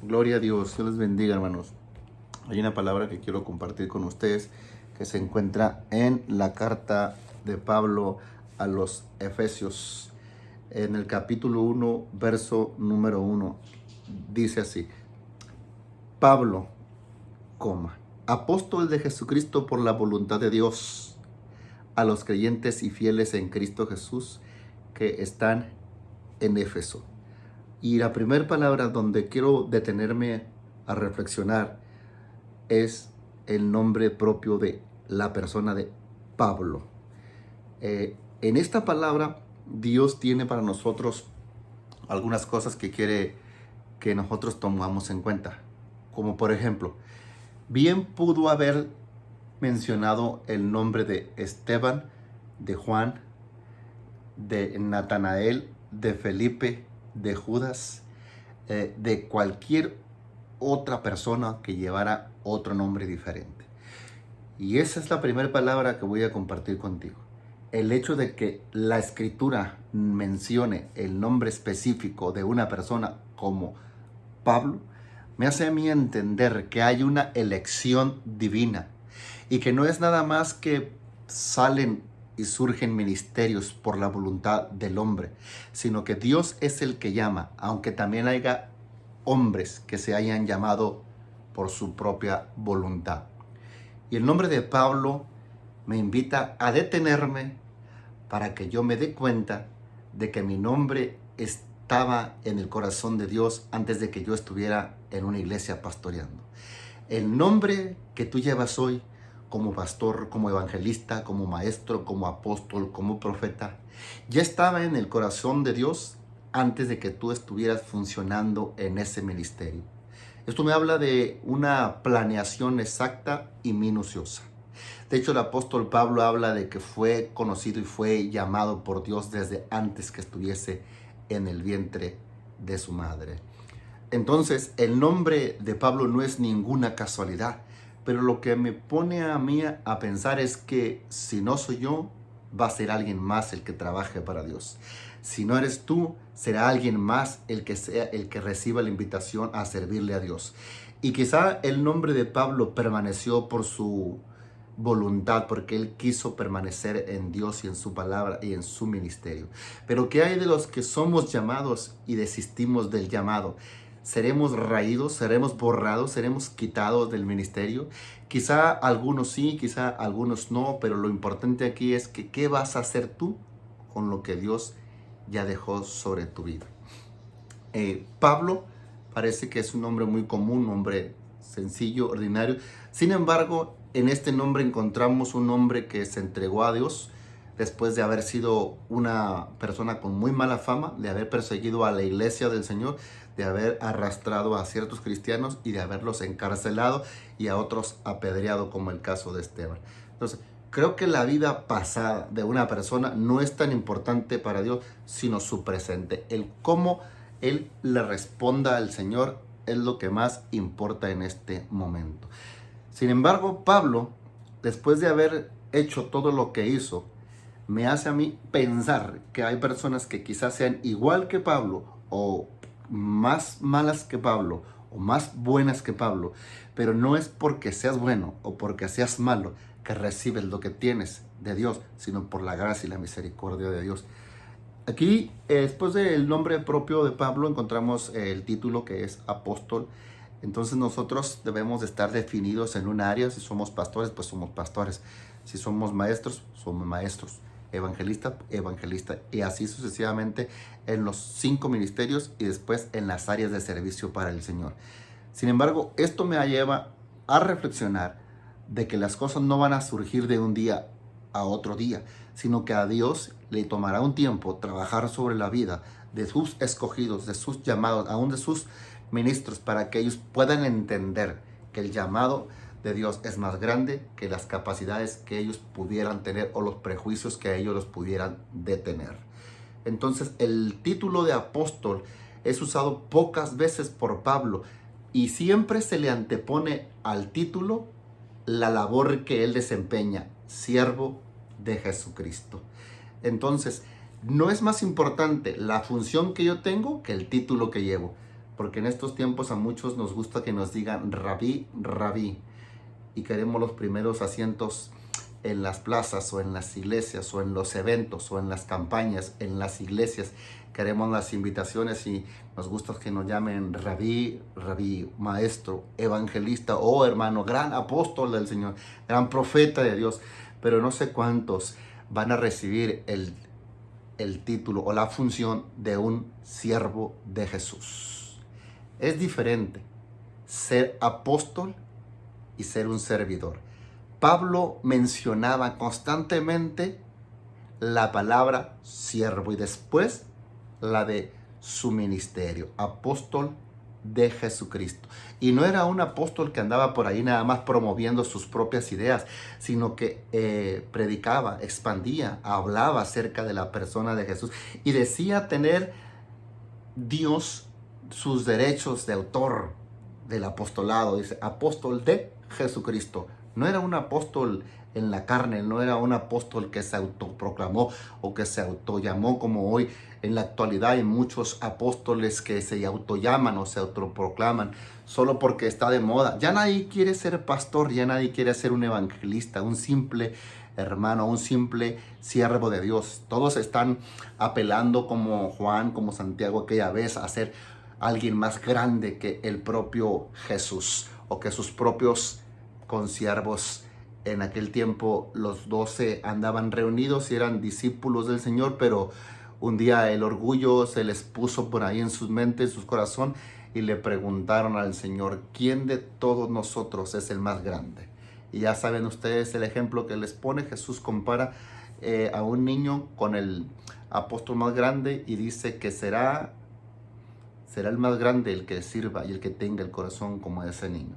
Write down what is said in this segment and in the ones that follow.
Gloria a Dios, Dios les bendiga, hermanos. Hay una palabra que quiero compartir con ustedes que se encuentra en la carta de Pablo a los Efesios. En el capítulo 1, verso número 1, dice así: Pablo, apóstol de Jesucristo por la voluntad de Dios, a los creyentes y fieles en Cristo Jesús que están en Éfeso. Y la primera palabra donde quiero detenerme a reflexionar es el nombre propio de la persona de Pablo. En esta palabra Dios tiene para nosotros algunas cosas que quiere que nosotros tomamos en cuenta. Como por ejemplo, bien pudo haber mencionado el nombre de Esteban, de Juan, de Natanael, de Felipe, de Judas, de cualquier otra persona que llevara otro nombre diferente. Y esa es la primera palabra que voy a compartir contigo. El hecho de que la escritura mencione el nombre específico de una persona como Pablo me hace a mí entender que hay una elección divina y que no es nada más que salen y surgen ministerios por la voluntad del hombre, sino que Dios es el que llama, aunque también haya hombres que se hayan llamado por su propia voluntad. Y el nombre de Pablo me invita a detenerme para que yo me dé cuenta de que mi nombre estaba en el corazón de Dios antes de que yo estuviera en una iglesia pastoreando. El nombre que tú llevas hoy como pastor, como evangelista, como maestro, como apóstol, como profeta, ya estaba en el corazón de Dios antes de que tú estuvieras funcionando en ese ministerio. Esto me habla de una planeación exacta y minuciosa. De hecho, el apóstol Pablo habla de que fue conocido y fue llamado por Dios desde antes que estuviese en el vientre de su madre. Entonces, el nombre de Pablo no es ninguna casualidad, pero lo que me pone a mí a pensar es que si no soy yo, va a ser alguien más el que trabaje para Dios. Si no eres tú, será alguien más el que sea el que reciba la invitación a servirle a Dios. Y quizá el nombre de Pablo permaneció por su voluntad, porque él quiso permanecer en Dios y en su palabra y en su ministerio. Pero ¿qué hay de los que somos llamados y desistimos del llamado? ¿Seremos raídos, seremos borrados, seremos quitados del ministerio? Quizá algunos sí, quizá algunos no, pero lo importante aquí es que ¿qué vas a hacer tú con lo que Dios ya dejó sobre tu vida? Pablo parece que es un nombre muy común, un nombre sencillo, ordinario. Sin embargo, en este nombre encontramos un hombre que se entregó a Dios después de haber sido una persona con muy mala fama, de haber perseguido a la iglesia del Señor, de haber arrastrado a ciertos cristianos y de haberlos encarcelado y a otros apedreado, como el caso de Esteban. Entonces, creo que la vida pasada de una persona no es tan importante para Dios, sino su presente. El cómo él le responda al Señor es lo que más importa en este momento. Sin embargo, Pablo, después de haber hecho todo lo que hizo, me hace a mí pensar que hay personas que quizás sean igual que Pablo o más malas que Pablo o más buenas que Pablo, pero no es porque seas bueno o porque seas malo que recibes lo que tienes de Dios, sino por la gracia y la misericordia de Dios. Aquí, después del nombre propio de Pablo, encontramos el título que es apóstol. Entonces nosotros debemos de estar definidos en un área. Si somos pastores, pues somos pastores. Si somos maestros, somos maestros. Evangelista, evangelista. Y así sucesivamente en los 5 ministerios y después en las áreas de servicio para el Señor. Sin embargo, esto me lleva a reflexionar de que las cosas no van a surgir de un día a otro día, sino que a Dios le tomará un tiempo trabajar sobre la vida de sus escogidos, de sus llamados, aún de sus ministros, para que ellos puedan entender que el llamado de Dios es más grande que las capacidades que ellos pudieran tener o los prejuicios que ellos los pudieran detener. Entonces, el título de apóstol es usado pocas veces por Pablo y siempre se le antepone al título la labor que él desempeña, siervo de Jesucristo. Entonces, no es más importante la función que yo tengo que el título que llevo. porque en estos tiempos a muchos nos gusta que nos digan rabí, rabí, y queremos los primeros asientos en las plazas o en las iglesias o en los eventos o en las campañas, en las iglesias. Queremos las invitaciones y nos gusta que nos llamen rabí, rabí, maestro, evangelista o hermano, gran apóstol del Señor, gran profeta de Dios. Pero no sé cuántos van a recibir el título o la función de un siervo de Jesús. Es diferente ser apóstol y ser un servidor. Pablo mencionaba constantemente la palabra siervo y después la de su ministerio, apóstol de Jesucristo. Y no era un apóstol que andaba por ahí nada más promoviendo sus propias ideas, sino que predicaba, expandía, hablaba acerca de la persona de Jesús y decía tener Dios sus derechos de autor del apostolado. Dice, apóstol de Jesucristo. No era un apóstol en la carne, no era un apóstol que se autoproclamó o que se autollamó como hoy. En la actualidad hay muchos apóstoles que se autollaman o se autoproclaman solo porque está de moda. Ya nadie quiere ser pastor, ya nadie quiere ser un evangelista, un simple hermano, un simple siervo de Dios. Todos están apelando como Juan, como Santiago aquella vez a ser alguien más grande que el propio Jesús o que sus propios consiervos. En aquel tiempo los 12 andaban reunidos y eran discípulos del Señor, pero un día el orgullo se les puso por ahí en sus mentes, en su corazón, y le preguntaron al Señor, ¿quién de todos nosotros es el más grande? Y ya saben ustedes el ejemplo que les pone. Jesús compara a un niño con el apóstol más grande y dice que será el más grande el que sirva y el que tenga el corazón como ese niño.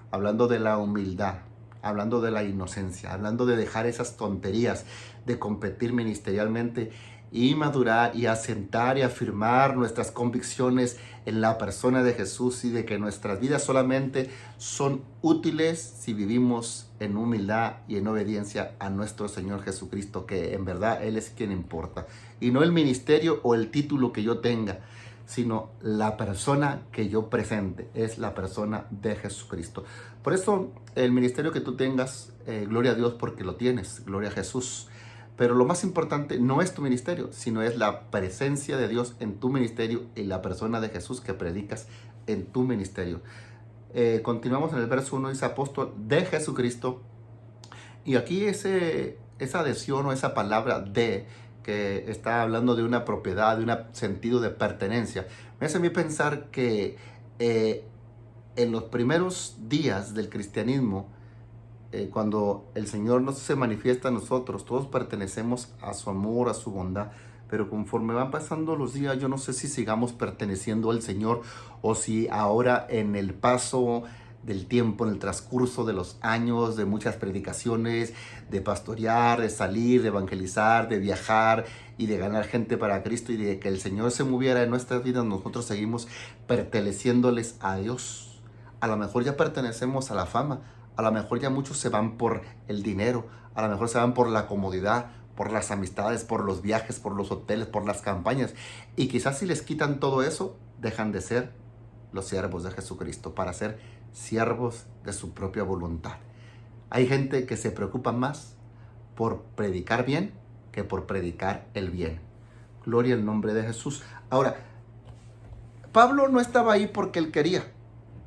Hablando de la humildad, hablando de la inocencia, hablando de dejar esas tonterías, de competir ministerialmente y madurar y asentar y afirmar nuestras convicciones en la persona de Jesús y de que nuestras vidas solamente son útiles si vivimos en humildad y en obediencia a nuestro Señor Jesucristo, que en verdad Él es quien importa. Y no el ministerio o el título que yo tenga, sino la persona que yo presente, es la persona de Jesucristo. Por eso el ministerio que tú tengas, gloria a Dios porque lo tienes, gloria a Jesús. Pero lo más importante no es tu ministerio, sino es la presencia de Dios en tu ministerio y la persona de Jesús que predicas en tu ministerio. Continuamos en el verso 1, dice apóstol de Jesucristo. Y aquí esa adhesión o esa palabra de, que está hablando de una propiedad, de un sentido de pertenencia, me hace a mí pensar que en los primeros días del cristianismo, cuando el Señor no se manifiesta a nosotros, todos pertenecemos a su amor, a su bondad, pero conforme van pasando los días, yo no sé si sigamos perteneciendo al Señor o si ahora en el paso del tiempo, en el transcurso de los años, de muchas predicaciones, de pastorear, de salir, de evangelizar, de viajar y de ganar gente para Cristo y de que el Señor se moviera en nuestras vidas, nosotros seguimos perteneciéndoles a Dios. A lo mejor ya pertenecemos a la fama, a lo mejor ya muchos se van por el dinero, a lo mejor se van por la comodidad, por las amistades, por los viajes, por los hoteles, por las campañas. Y quizás si les quitan todo eso, dejan de ser los siervos de Jesucristo para ser siervos de su propia voluntad. Hay gente que se preocupa más por predicar bien que por predicar el bien. Gloria al nombre de Jesús. Ahora, Pablo no estaba ahí porque él quería.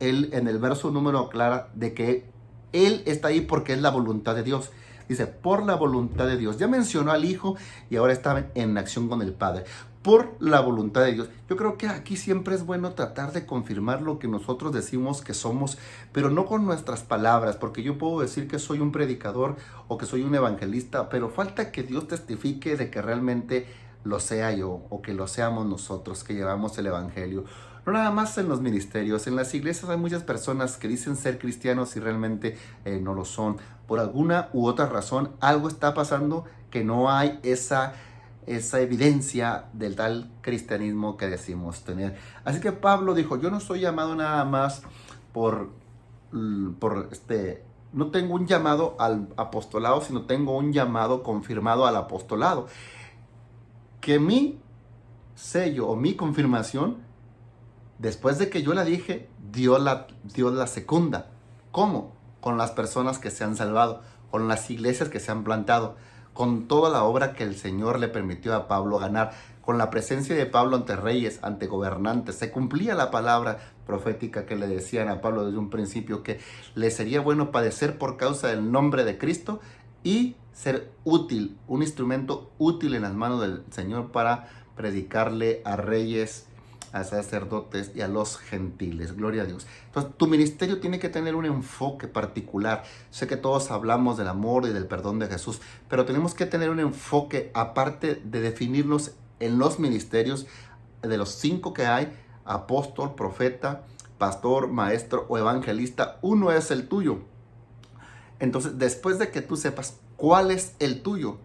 Él en el verso número aclara de que él está ahí porque es la voluntad de Dios. Dice, por la voluntad de Dios. Ya mencionó al Hijo y ahora está en acción con el Padre. Por la voluntad de Dios. Yo creo que aquí siempre es bueno tratar de confirmar lo que nosotros decimos que somos, pero no con nuestras palabras, porque yo puedo decir que soy un predicador o que soy un evangelista, pero falta que Dios testifique de que realmente lo sea yo o que lo seamos nosotros que llevamos el evangelio. No nada más en los ministerios, en las iglesias hay muchas personas que dicen ser cristianos y realmente no lo son. Por alguna u otra razón, algo está pasando que no hay esa evidencia del tal cristianismo que decimos tener. Así que Pablo dijo, yo no soy llamado nada más no tengo un llamado al apostolado, sino tengo un llamado confirmado al apostolado. Que mi sello o mi confirmación Después de que yo la dije, Dios la secunda. ¿Cómo? Con las personas que se han salvado, con las iglesias que se han plantado, con toda la obra que el Señor le permitió a Pablo ganar, con la presencia de Pablo ante reyes, ante gobernantes. Se cumplía la palabra profética que le decían a Pablo desde un principio, que le sería bueno padecer por causa del nombre de Cristo y ser útil, un instrumento útil en las manos del Señor para predicarle a reyes, a sacerdotes y a los gentiles. Gloria a Dios. Entonces, tu ministerio tiene que tener un enfoque particular. Sé que todos hablamos del amor y del perdón de Jesús, pero tenemos que tener un enfoque aparte de definirnos en los ministerios de los 5 que hay: apóstol, profeta, pastor, maestro o evangelista. Uno es el tuyo. Entonces, después de que tú sepas cuál es el tuyo,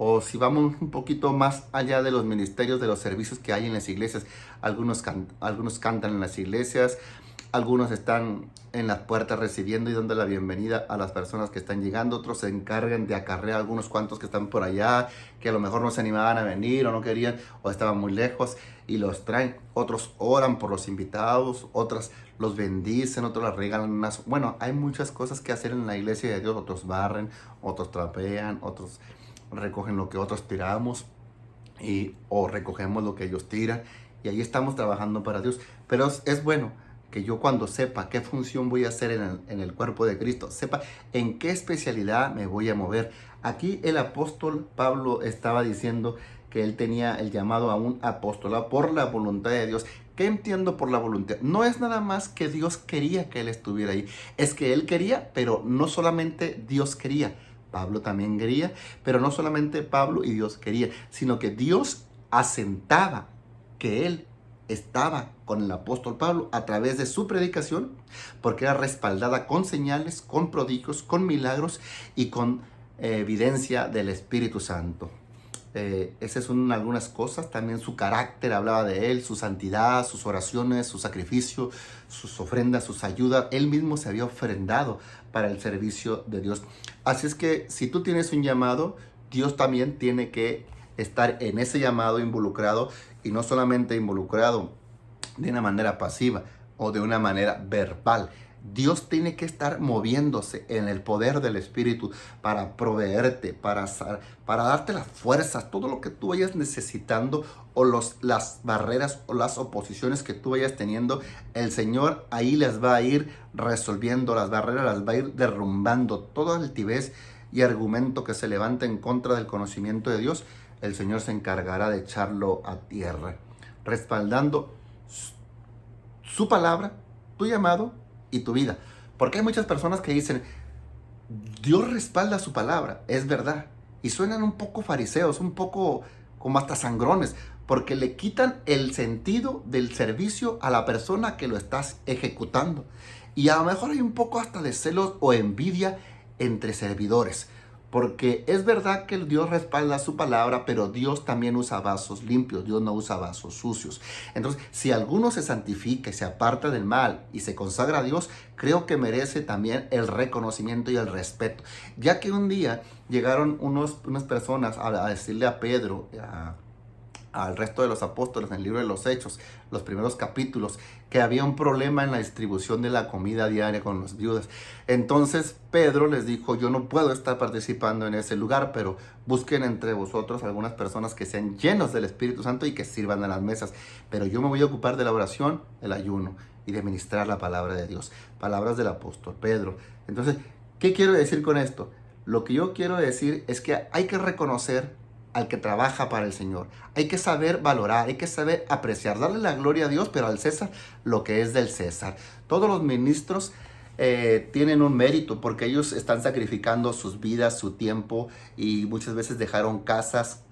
o si vamos un poquito más allá de los ministerios, de los servicios que hay en las iglesias, algunos cantan en las iglesias, algunos están en las puertas recibiendo y dando la bienvenida a las personas que están llegando, otros se encargan de acarrear a algunos cuantos que están por allá, que a lo mejor no se animaban a venir o no querían o estaban muy lejos y los traen. Otros oran por los invitados, otros los bendicen, otros les regalan unas... Bueno, hay muchas cosas que hacer en la iglesia de Dios. Otros barren, otros trapean, otros recogen lo que otros tiramos o recogemos lo que ellos tiran, y ahí estamos trabajando para Dios. Pero es bueno que yo, cuando sepa qué función voy a hacer en el cuerpo de Cristo, sepa en qué especialidad me voy a mover. Aquí el apóstol Pablo estaba diciendo que él tenía el llamado a un apostolado por la voluntad de Dios. ¿Qué entiendo por la voluntad? No es nada más que Dios quería que él estuviera ahí, es que él quería, pero no solamente Dios quería, Pablo también quería, pero no solamente Pablo y Dios quería, sino que Dios asentaba que él estaba con el apóstol Pablo a través de su predicación, porque era respaldada con señales, con prodigios, con milagros y con evidencia del Espíritu Santo. Esas son algunas cosas. También su carácter hablaba de él, su santidad, sus oraciones, su sacrificio, sus ofrendas, sus ayudas. Él mismo se había ofrendado para el servicio de Dios. Así es que si tú tienes un llamado, Dios también tiene que estar en ese llamado involucrado, y no solamente involucrado de una manera pasiva o de una manera verbal. Dios tiene que estar moviéndose en el poder del Espíritu para proveerte, para darte las fuerzas, todo lo que tú vayas necesitando, o las barreras o las oposiciones que tú vayas teniendo. El Señor ahí les va a ir resolviendo las barreras, las va a ir derrumbando. Toda altivez y argumento que se levante en contra del conocimiento de Dios, el Señor se encargará de echarlo a tierra, respaldando su palabra, tu llamado y tu vida. Porque hay muchas personas que dicen, Dios respalda su palabra, es verdad, y suenan un poco fariseos, un poco como hasta sangrones, porque le quitan el sentido del servicio a la persona que lo estás ejecutando. Y a lo mejor hay un poco hasta de celos o envidia entre servidores, porque es verdad que Dios respalda su palabra, pero Dios también usa vasos limpios, Dios no usa vasos sucios. Entonces, si alguno se santifica y se aparta del mal y se consagra a Dios, creo que merece también el reconocimiento y el respeto. Ya que un día llegaron unas personas a decirle a Pedro, al resto de los apóstoles en el libro de los Hechos, los primeros capítulos, que había un problema en la distribución de la comida diaria con las viudas. Entonces Pedro les dijo, yo no puedo estar participando en ese lugar, pero busquen entre vosotros algunas personas que sean llenos del Espíritu Santo y que sirvan a las mesas. Pero yo me voy a ocupar de la oración, el ayuno y de ministrar la palabra de Dios. Palabras del apóstol Pedro. Entonces, ¿qué quiero decir con esto? Lo que yo quiero decir es que hay que reconocer al que trabaja para el Señor. Hay que saber valorar, hay que saber apreciar, darle la gloria a Dios, pero al César lo que es del César. Todos los ministros tienen un mérito porque ellos están sacrificando sus vidas, su tiempo, y muchas veces dejaron casas,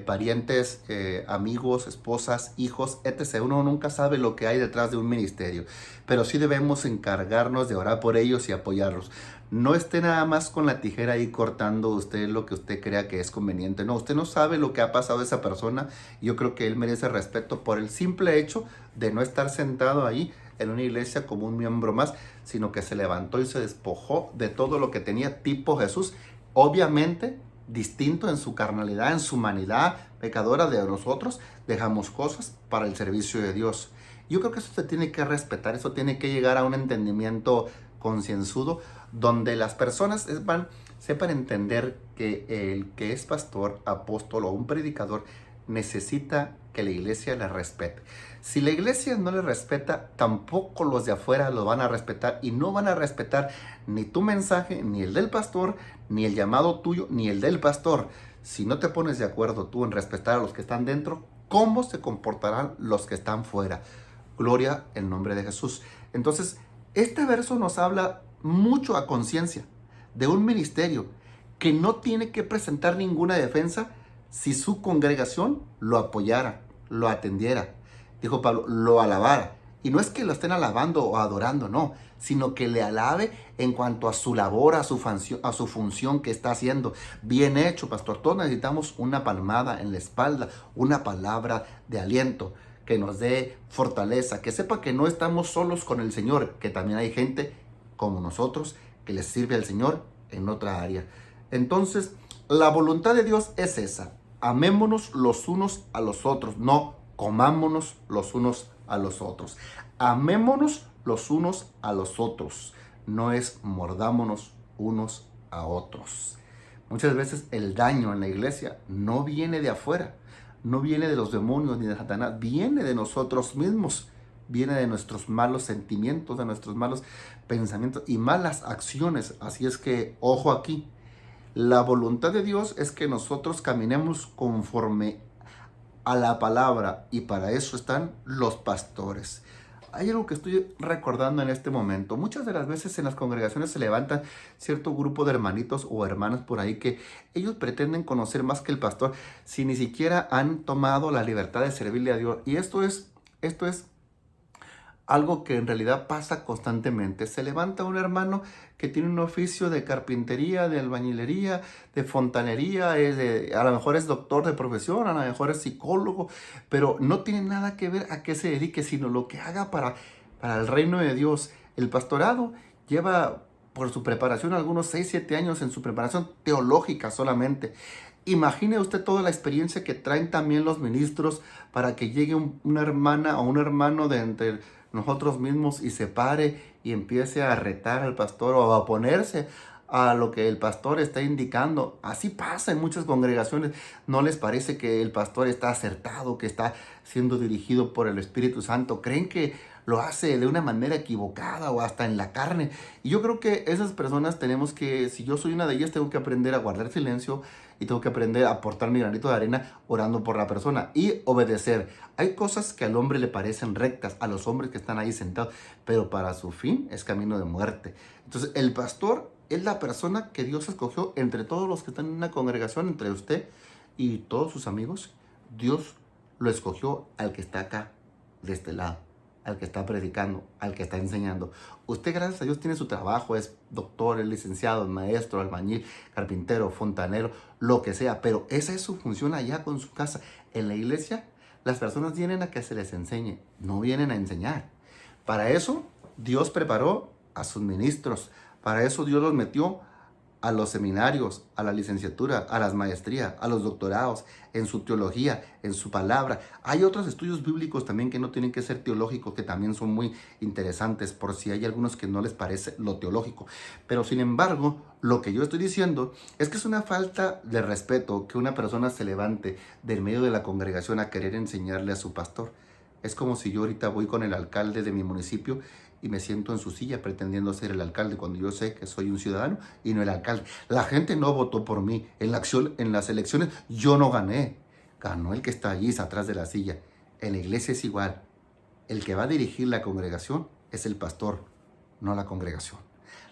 parientes, amigos, esposas, hijos, etc. Uno nunca sabe lo que hay detrás de un ministerio, pero sí debemos encargarnos de orar por ellos y apoyarlos. No esté nada más con la tijera ahí cortando usted lo que usted crea que es conveniente. No, usted no sabe lo que ha pasado a esa persona. Yo creo que él merece respeto por el simple hecho de no estar sentado ahí en una iglesia como un miembro más, sino que se levantó y se despojó de todo lo que tenía, tipo Jesús. Obviamente distinto en su carnalidad, en su humanidad pecadora de nosotros, dejamos cosas para el servicio de Dios. Yo creo que eso se tiene que respetar, eso tiene que llegar a un entendimiento concienzudo, donde las personas sepan entender que el que es pastor, apóstol o un predicador necesita que la iglesia le respete. Si la iglesia no le respeta, tampoco los de afuera lo van a respetar, y no van a respetar ni tu mensaje, ni el del pastor, ni el llamado tuyo, ni el del pastor. Si no te pones de acuerdo tú en respetar a los que están dentro, ¿cómo se comportarán los que están fuera? Gloria en nombre de Jesús. Entonces, este verso nos habla mucho a conciencia de un ministerio que no tiene que presentar ninguna defensa si su congregación lo apoyara, lo atendiera. Dijo Pablo, lo alabara. Y no es que lo estén alabando o adorando, no, sino que le alabe en cuanto a su labor, a su función que está haciendo. Bien hecho, pastor. Todos necesitamos una palmada en la espalda, una palabra de aliento que nos dé fortaleza, que sepa que no estamos solos con el Señor, que también hay gente como nosotros que les sirve al Señor en otra área. Entonces, la voluntad de Dios es esa: amémonos los unos a los otros, no comámonos los unos a los otros. Amémonos los unos a los otros, no es mordámonos unos a otros. Muchas veces el daño en la iglesia no viene de afuera, no viene de los demonios ni de Satanás, viene de nosotros mismos, viene de nuestros malos sentimientos, de nuestros malos pensamientos y malas acciones. Así es que, ojo aquí, la voluntad de Dios es que nosotros caminemos conforme a la palabra, y para eso están los pastores. Hay algo que estoy recordando en este momento. Muchas de las veces en las congregaciones se levantan cierto grupo de hermanitos o hermanas por ahí que ellos pretenden conocer más que el pastor, si ni siquiera han tomado la libertad de servirle a Dios. Y esto es algo que en realidad pasa constantemente. Se levanta un hermano que tiene un oficio de carpintería, de albañilería, de fontanería, a lo mejor es doctor de profesión, a lo mejor es psicólogo, pero no tiene nada que ver a qué se dedique, sino lo que haga para el reino de Dios. El pastorado lleva por su preparación algunos 6, 7 años en su preparación teológica solamente. Imagine usted toda la experiencia que traen también los ministros para que llegue una hermana o un hermano de entre nosotros mismos y se pare y empiece a retar al pastor o a oponerse a lo que el pastor está indicando. Así pasa en muchas congregaciones. ¿No les parece que el pastor está acertado, que está siendo dirigido por el Espíritu Santo? ¿Creen que lo hace de una manera equivocada o hasta en la carne? Y yo creo que esas personas tenemos que, si yo soy una de ellas, tengo que aprender a guardar silencio y tengo que aprender a aportar mi granito de arena orando por la persona y obedecer. Hay cosas que al hombre le parecen rectas, a los hombres que están ahí sentados, pero para su fin es camino de muerte. Entonces, el pastor es la persona que Dios escogió entre todos los que están en una congregación, entre usted y todos sus amigos. Dios lo escogió al que está acá, de este lado, al que está predicando, al que está enseñando. Usted, gracias a Dios, tiene su trabajo, es doctor, es licenciado, es maestro, albañil, carpintero, fontanero, lo que sea, pero esa es su función allá con su casa. En la iglesia, las personas vienen a que se les enseñe, no vienen a enseñar. Para eso, Dios preparó a sus ministros, para eso Dios los metió a los seminarios, a la licenciatura, a las maestrías, a los doctorados, en su teología, en su palabra. Hay otros estudios bíblicos también que no tienen que ser teológicos, que también son muy interesantes, por si hay algunos que no les parece lo teológico. Pero sin embargo, lo que yo estoy diciendo es que es una falta de respeto que una persona se levante del medio de la congregación a querer enseñarle a su pastor. Es como si yo ahorita voy con el alcalde de mi municipio y me siento en su silla pretendiendo ser el alcalde cuando yo sé que soy un ciudadano y no el alcalde. La gente no votó por mí. En las elecciones yo no gané. Ganó el que está allí atrás de la silla. En la iglesia es igual. El que va a dirigir la congregación es el pastor, no la congregación.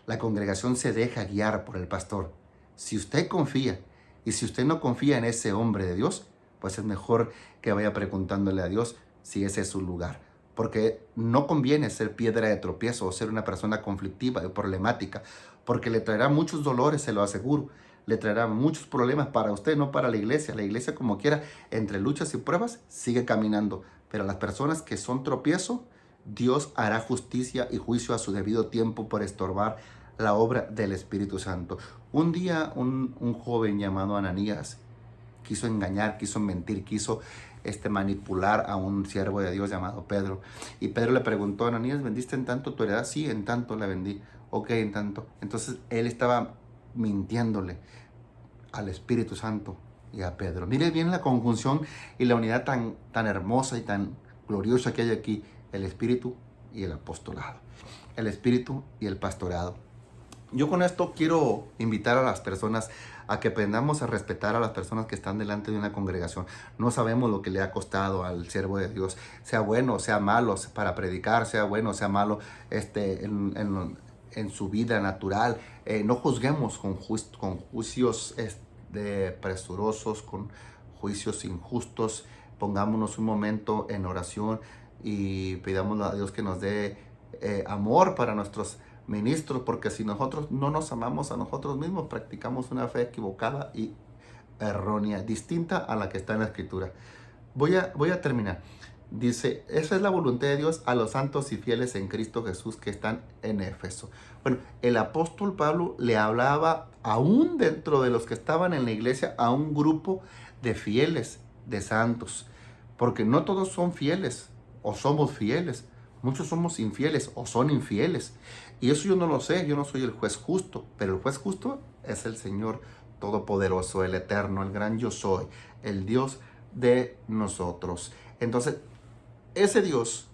La congregación se deja guiar por el pastor. Si usted confía y si usted no confía en ese hombre de Dios, pues es mejor que vaya preguntándole a Dios si ese es su lugar. Porque no conviene ser piedra de tropiezo o ser una persona conflictiva y problemática, porque le traerá muchos dolores, se lo aseguro. Le traerá muchos problemas para usted, no para la iglesia. La iglesia, como quiera, entre luchas y pruebas, sigue caminando. Pero las personas que son tropiezo, Dios hará justicia y juicio a su debido tiempo por estorbar la obra del Espíritu Santo. Un día un joven llamado Ananías quiso engañar, quiso mentir, quiso manipular a un siervo de Dios llamado Pedro. Y Pedro le preguntó a Ananías, ¿vendiste en tanto tu heredad? Sí, en tanto la vendí. Ok, en tanto. Entonces él estaba mintiéndole al Espíritu Santo y a Pedro. Mire bien la conjunción y la unidad tan hermosa y tan gloriosa que hay aquí, el Espíritu y el apostolado, el Espíritu y el pastorado. Yo con esto quiero invitar a las personas a que aprendamos a respetar a las personas que están delante de una congregación. No sabemos lo que le ha costado al siervo de Dios, sea bueno o sea malo para predicar, sea bueno o sea malo en su vida natural. No juzguemos con juicios presurosos, con juicios injustos. Pongámonos un momento en oración y pidamos a Dios que nos dé amor para nuestros ministros, porque si nosotros no nos amamos a nosotros mismos, practicamos una fe equivocada y errónea, distinta a la que está en la Escritura. Voy a terminar. Dice, esa es la voluntad de Dios a los santos y fieles en Cristo Jesús que están en Éfeso. Bueno, el apóstol Pablo le hablaba aún dentro de los que estaban en la iglesia a un grupo de fieles, de santos, porque no todos son fieles o somos fieles. Muchos somos infieles o son infieles. Y eso yo no lo sé, yo no soy el juez justo, pero el juez justo es el Señor Todopoderoso, el Eterno, el gran yo soy, el Dios de nosotros. Entonces, ese Dios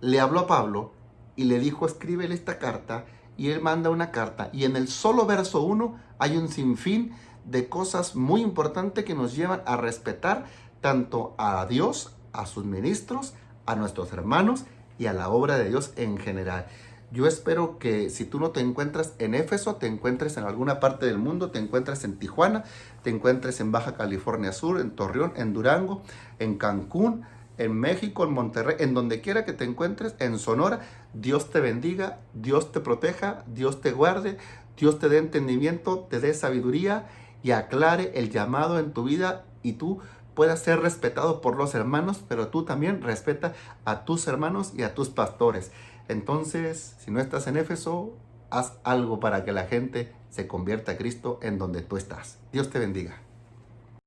le habló a Pablo y le dijo, escríbele esta carta, y él manda una carta. Y en el solo verso 1 hay un sinfín de cosas muy importantes que nos llevan a respetar tanto a Dios, a sus ministros, a nuestros hermanos y a la obra de Dios en general. Yo espero que si tú no te encuentras en Éfeso, te encuentres en alguna parte del mundo, te encuentres en Tijuana, te encuentres en Baja California Sur, en Torreón, en Durango, en Cancún, en México, en Monterrey, en donde quiera que te encuentres, en Sonora. Dios te bendiga, Dios te proteja, Dios te guarde, Dios te dé entendimiento, te dé sabiduría y aclare el llamado en tu vida y tú puedas ser respetado por los hermanos, pero tú también respeta a tus hermanos y a tus pastores. Entonces, si no estás en Éfeso, haz algo para que la gente se convierta a Cristo en donde tú estás. Dios te bendiga.